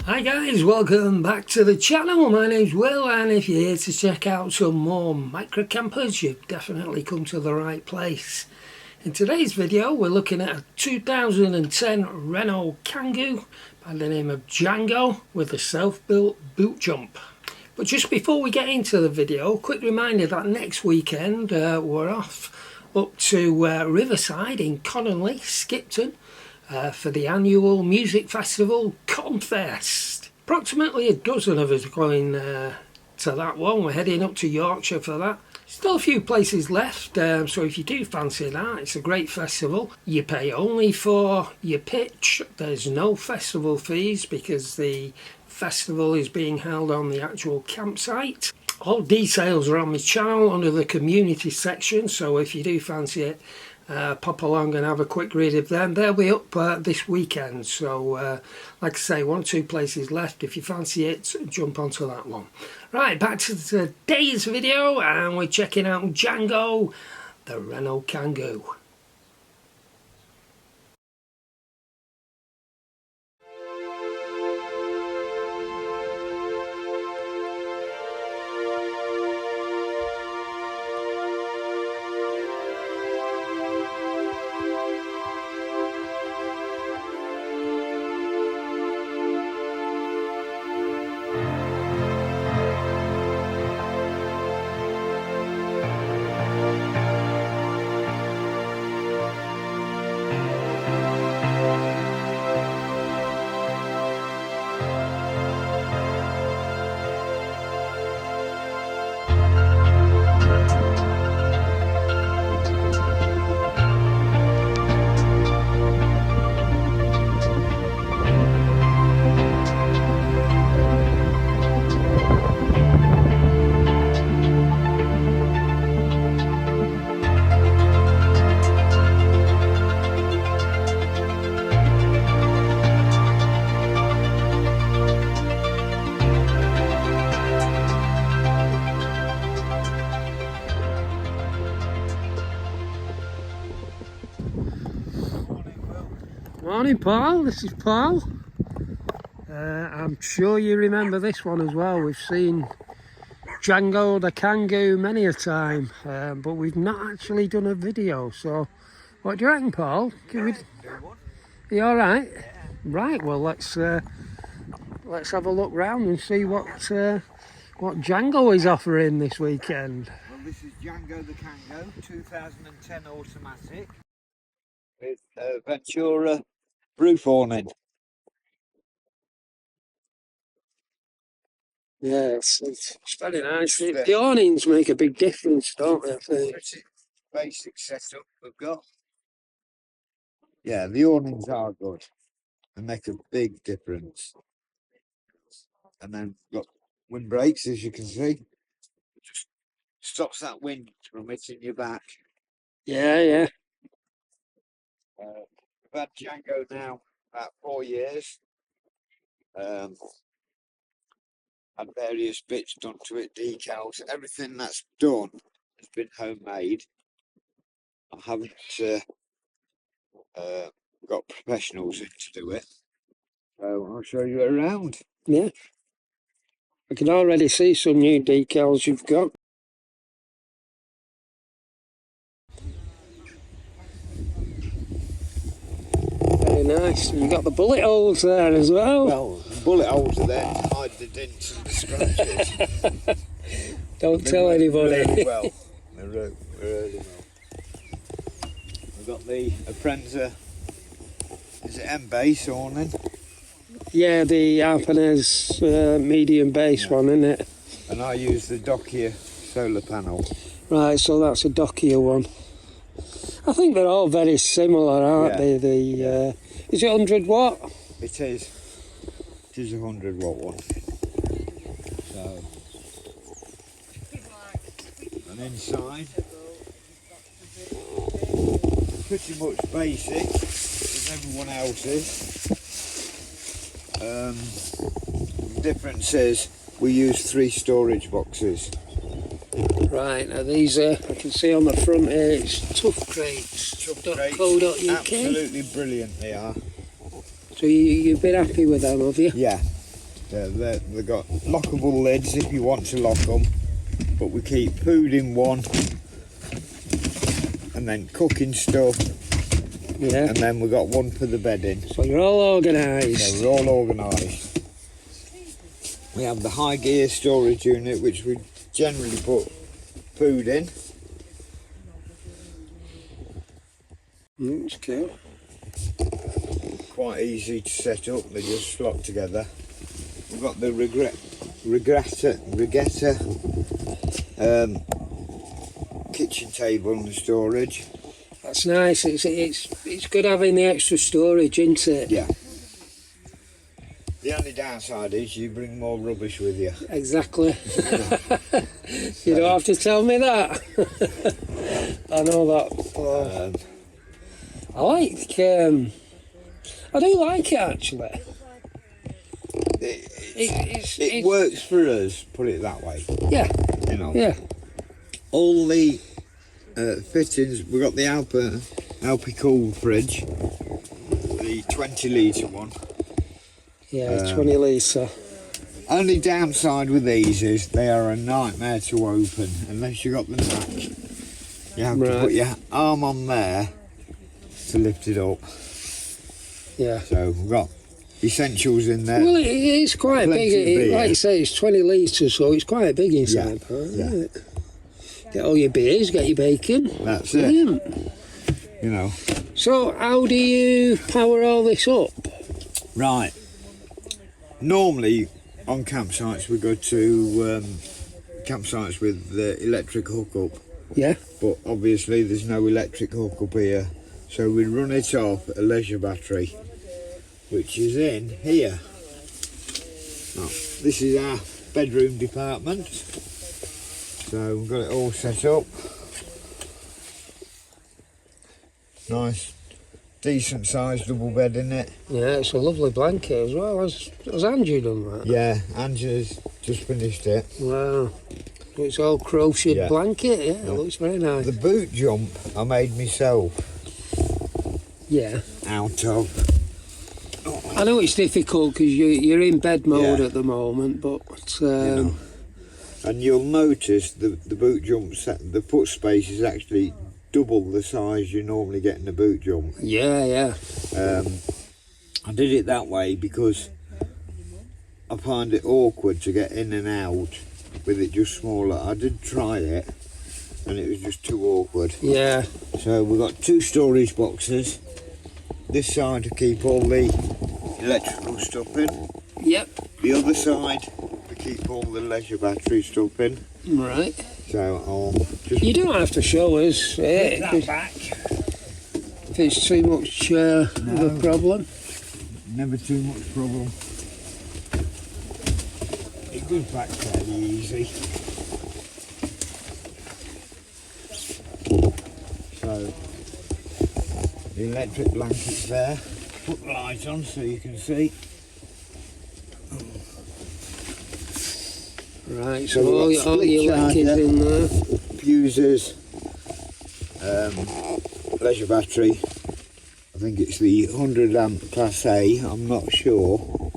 Hi guys, welcome back to the channel. My name's Will, and if you're here to check out some more microcampers, you've definitely come to the right place. In today's video we're looking at a 2010 Renault Kangoo by the name of Django with a self-built boot jump. But just before we get into the video, quick reminder that next weekend we're off up to Riverside in Connolly, Skipton, for the annual music festival Confest. Approximately a dozen of us are going to that one. We're heading up to Yorkshire for that. Still a few places left, so if you do fancy that, it's a great festival. You pay only for your pitch. There's no festival fees because the festival is being held on the actual campsite. All details are on my channel under the community section, so if you do fancy it, pop along and have a quick read of them. They'll be up this weekend, so like I say, 1 or 2 places left. If you fancy it, jump onto that one. Right, back to today's video, and we're checking out Django, the Renault Kangoo. Morning Paul, this is Paul. I'm sure you remember this one as well. We've seen Django the Kangoo many a time, but we've not actually done a video. So what do you reckon, Paul? Are you alright? Yeah. Right, well let's have a look round and see what Django is offering this weekend. Well, this is Django the Kangoo, 2010 automatic with Ventura roof awning. Yes, it's very nice. The awnings make a big difference, don't they? I think. Pretty basic setup we've got. Yeah, the awnings are good and make a big difference. And then we've got windbreaks, as you can see. Just stops that wind from hitting your back. Yeah, yeah. We've had Django now about 4 years. Had various bits done to it, decals, everything that's done has been homemade. I haven't got professionals in to do it, so I'll show you around. Yeah, I can already see some new decals you've got. Very nice. You got the bullet holes there as well. Well, the bullet holes are there to hide the dents and the scratches. Don't tell anybody. Really well. They're really well. We've got the Aprenza, is it M-base awning? Yeah, the Alpinez medium base one, isn't it? And I use the Dockier solar panel. Right, so that's a Dockier one. I think they're all very similar, aren't they? Is it 100 watt? It is. It is a 100 watt one. So, and inside, pretty much basic as everyone else's. The difference is we use 3 storage boxes. Right, now these are, I can see on the front here, it's Tough Crates. Absolutely brilliant they are. So you've been happy with them, have you? Yeah, They've got lockable lids if you want to lock them, but we keep food in one, and then cooking stuff, Yeah. and then we've got one for the bedding. So you're all organised. So we're all organised. We have the high gear storage unit, which we generally put food in. It's cool. Quite easy to set up, they just slot together. We've got the regatta kitchen table and storage. That's nice. It's good having the extra storage, isn't it? Yeah. The only downside is you bring more rubbish with you. Exactly. You don't have to tell me that. I know that. Oh. I do like it actually. It works for us, put it that way. Yeah. You know. Yeah. All the fittings, we've got the Alpi cool fridge, the 20 litre one. Yeah, 20 litre. Only downside with these is they are a nightmare to open unless you got the knack. You have to put your arm on there to lift it up. Yeah. So we've got essentials in there. Well, it's quite big. Like you say, it's 20 litres, so it's quite big inside. Yeah. Isn't it? Get all your beers, get your bacon. That's Brilliant. it. You know. So how do you power all this up? Right. Normally on campsites we go to campsites with the electric hookup. Yeah. But obviously there's no electric hookup here. So we run it off a leisure battery, which is in here. Now, this is our bedroom department. So we've got it all set up. Nice, decent sized double bed in it. Yeah, it's a lovely blanket as well. Has Andrew done that? Yeah, Angela's just finished it. Wow. It's all crocheted blanket, yeah, it looks very nice. The BootJump I made myself. Yeah. Out of. I know it's difficult because you're in bed mode at the moment, but You know. And you'll notice the BootJump set, the foot space is actually double the size you normally get in a BootJump. yeah. I did it that way because I find it awkward to get in and out with it just smaller. I did try it and it was just too awkward. Yeah. So we've got two storage boxes. This side to keep all the electrical stuff in. Yep. The other side to keep all the leisure battery stuff in. Right. So I'll just... You don't have to show us put that back. if it's too much of a problem. Never too much problem. It goes back fairly easy. So the electric blanket's there. Put the light on so you can see. Right, so all your electric in there. Fuses, leisure battery. I think it's the 100 amp class A, I'm not sure.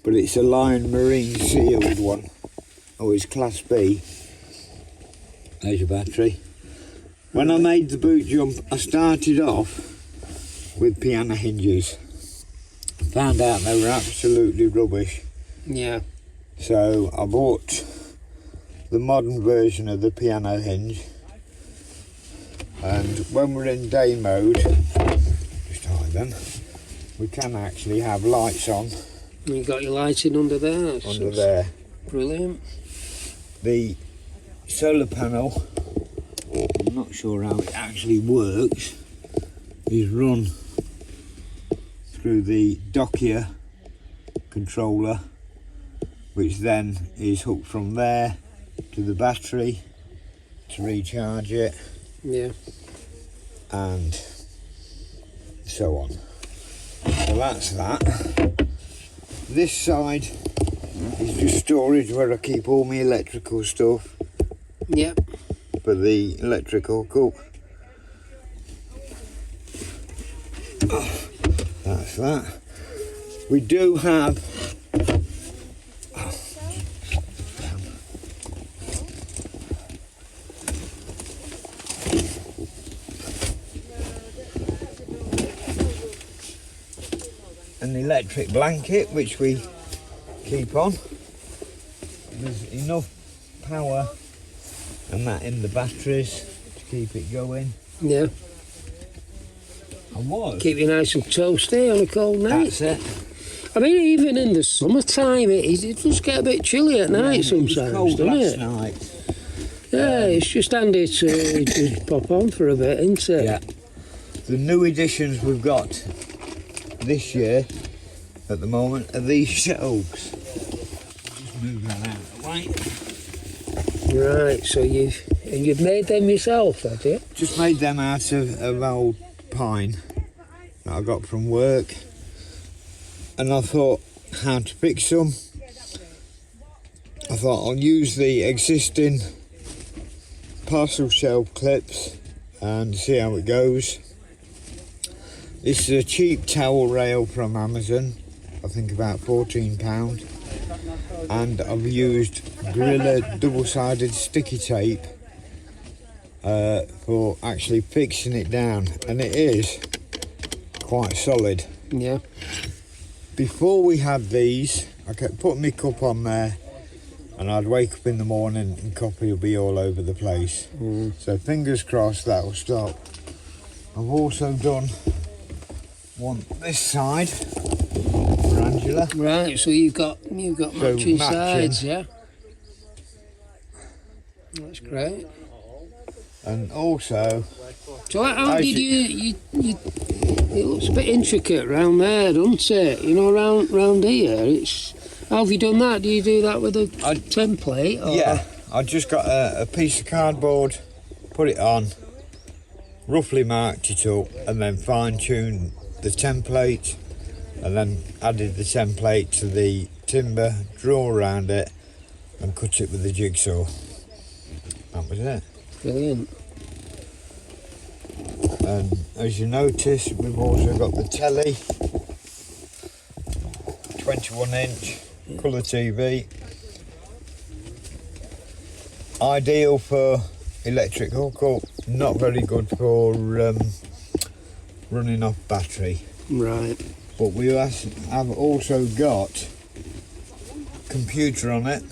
But it's a Lion Marine sealed one. Oh, it's class B. Leisure battery. When I made the BootJump, I started off with piano hinges. Found out they were absolutely rubbish. Yeah. So I bought the modern version of the piano hinge, and when we're in day mode, just hide them, we can actually have lights on. You got your lighting under there. Under there. Brilliant. The solar panel, I'm not sure how it actually works, is run through the Dokia controller, which then is hooked from there to the battery to recharge it. Yeah. And so on. So that's that. This side is just storage where I keep all my electrical stuff. Yep. For the electrical cook. That's that. We do have an electric blanket which we keep on. There's enough power and that in the batteries to keep it going. Yeah. Keep you nice and toasty on a cold night. That's it. I mean, even in the summertime, it does get a bit chilly at night sometimes, doesn't it? Night. Yeah, it's just handy to just pop on for a bit, isn't it? Yeah. The new additions we've got this year at the moment are these shelves. Just move that out of the way. Right, so you've made them yourself, have you? Just made them out of old pine that I got from work, and I thought how to fix them. I thought I'll use the existing parcel shelf clips and see how it goes. This is a cheap towel rail from Amazon, I think about £14, and I've used Gorilla double-sided sticky tape for actually fixing it down, and it is quite solid. Yeah. Before we had these, I kept putting my cup on there and I'd wake up in the morning and coffee would be all over the place. So fingers crossed that will stop. I've also done one this side for Angela. Right, so you've got matching sides, yeah? That's great. And also... So how did you it looks a bit intricate round there, doesn't it? You know, round here, it's... How have you done that? Do you do that with a template? Or? Yeah, I just got a piece of cardboard, put it on, roughly marked it up, and then fine-tuned the template, and then added the template to the timber, draw around it, and cut it with the jigsaw. That was it. Brilliant. And as you notice, we've also got the telly, 21-inch colour TV, ideal for electric hookup, not very good for running off battery. Right. But we have also got computer on it,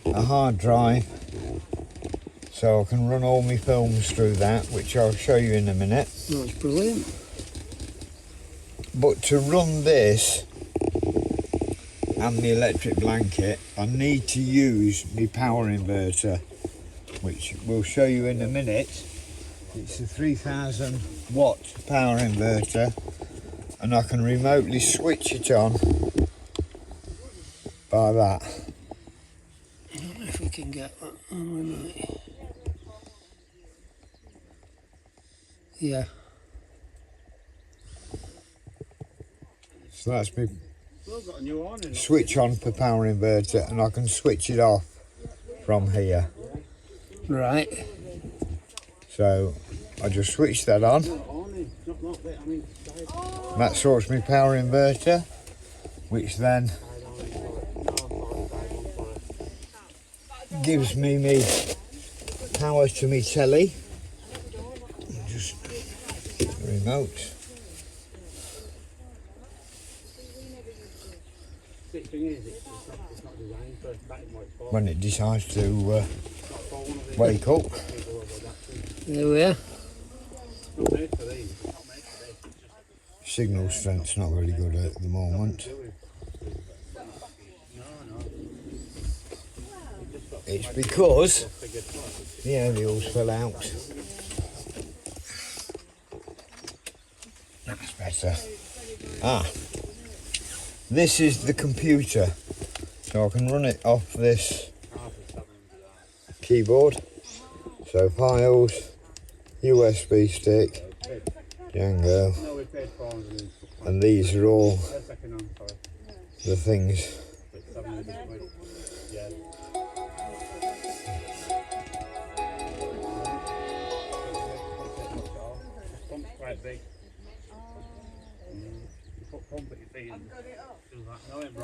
a hard drive, so I can run all my films through that, which I'll show you in a minute. That's brilliant. But to run this and the electric blanket, I need to use my power inverter, which we'll show you in a minute. It's a 3000 watt power inverter, and I can remotely switch it on by that. I don't know if we can get that on, right? Yeah. So that's my switch on for power inverter, and I can switch it off from here. Right. So I just switch that on. That sorts my power inverter, which then gives me power to me telly. Just the remote. When it decides to wake up. There we are. Signal strength's not very good at the moment. It's because the aerials fell out. That's better. This is the computer, so I can run it off this keyboard. So files, USB stick, Django, and these are all the things.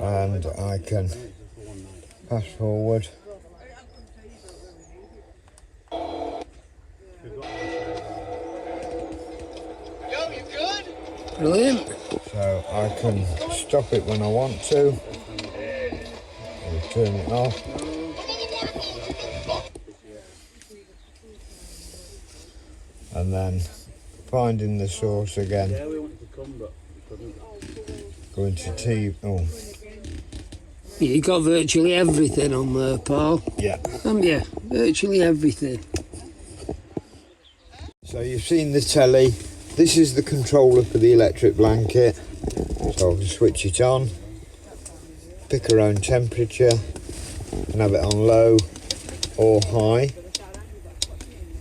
and I can fast forward. Brilliant. So I can stop it when I want to, or turn it off. And then finding the source again. Going to TV. Oh. You got virtually everything on there, Paul. Yeah. Haven't you? Virtually everything. So you've seen the telly. This is the controller for the electric blanket. So I can switch it on, pick our own temperature, and have it on low or high.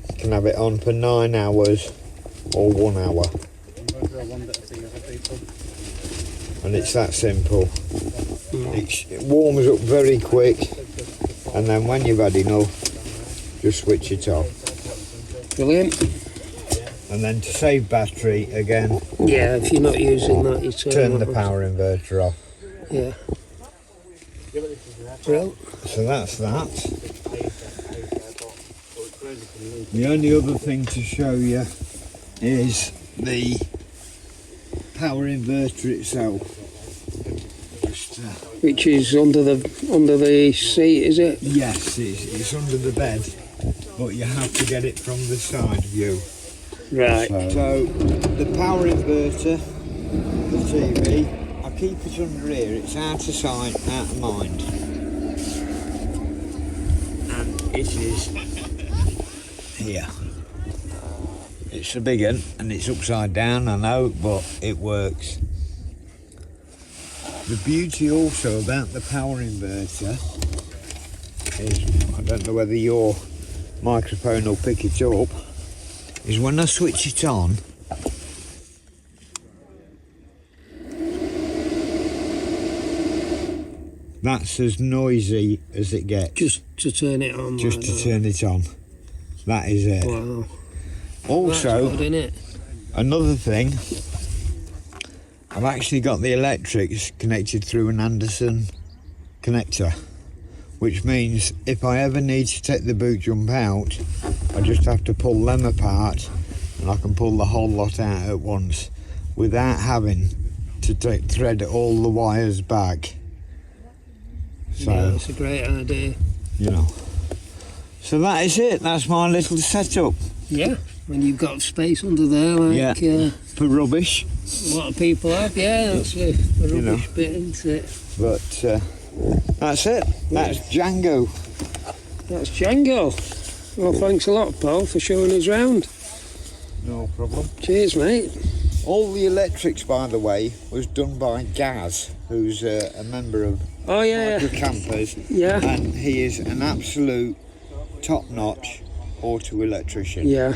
You can have it on for 9 hours or 1 hour. And it's that simple. It warms up very quick, and then when you've had enough, just switch it off. Brilliant. And then to save battery again, Yeah, if you're not using that, you turn the power inverter off. Yeah. Brilliant. So that's that. The only other thing to show you is the power inverter itself. Just, Which is under the seat, is it? yes, it's under the bed, but you have to get it from the side view. Right. So the power inverter, the TV, I keep it under here. It's out of sight, out of mind, and it is here. It's a big one, and it's upside down, I know, but it works. The beauty also about the power inverter is, I don't know whether your microphone will pick it up, is when I switch it on, that's as noisy as it gets. Just to turn it on. Just to turn it on. That is it. Wow. Also, That's good, innit? another thing, I've actually got the electrics connected through an Anderson connector, which means if I ever need to take the BootJump out, I just have to pull them apart and I can pull the whole lot out at once without having to thread all the wires back. So, yeah, that's a great idea. you know. So that is it, that's my little setup. Yeah, when you've got space under there, like for rubbish. a lot of people have, yeah, that's the rubbish bit, isn't it? But that's it, that's Django. That's Django. Well, thanks a lot, Paul, for showing us round. No problem. Cheers, mate. All the electrics, by the way, was done by Gaz, who's a member of Microcampers. Yeah. And he is an absolute top-notch auto electrician. Yeah.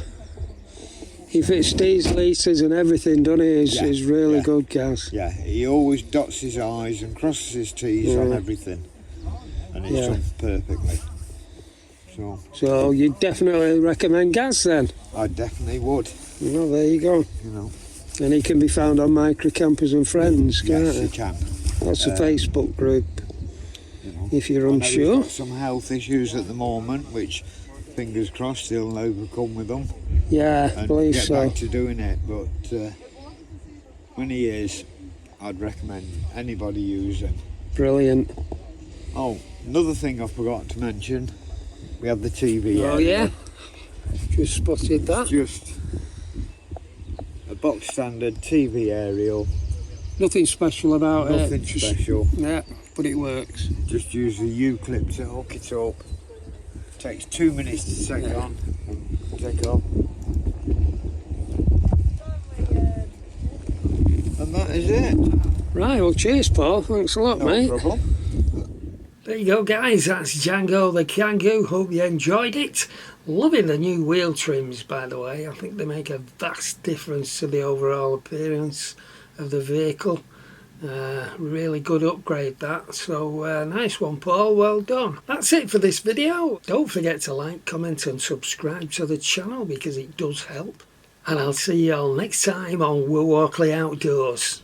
He fits these leases and everything, doesn't he? He's really good, Gaz. Yeah, he always dots his I's and crosses his T's on everything. And it's done perfectly. So you definitely recommend Gaz then? I definitely would. Well, there you go. You know. And he can be found on Microcampers and Friends, can't Yes, he? he can. That's a Facebook group. You know, if you're I know unsure. he's got some health issues at the moment, which fingers crossed he'll overcome with them. Yeah, I And believe get so. back to doing it. But when he is, I'd recommend anybody use him. Brilliant. Oh, another thing I forgot to mention, we have the TV. Oh area. yeah, just spotted that. Just a box standard TV aerial. Nothing special about it. Nothing special. Yeah, but it works. Just use the U-clip to hook it up. Takes 2 minutes to take on. Take off. And that is it. Right, well cheers Paul, thanks a lot, No mate. problem. There you go guys, that's Django the Kangoo. Hope you enjoyed it. Loving the new wheel trims, by the way. I think they make a vast difference to the overall appearance of the vehicle. Really good upgrade that. So nice one Paul, well done. That's it for this video. Don't forget to like, comment and subscribe to the channel because it does help. And I'll see you all next time on We're Walkley Outdoors.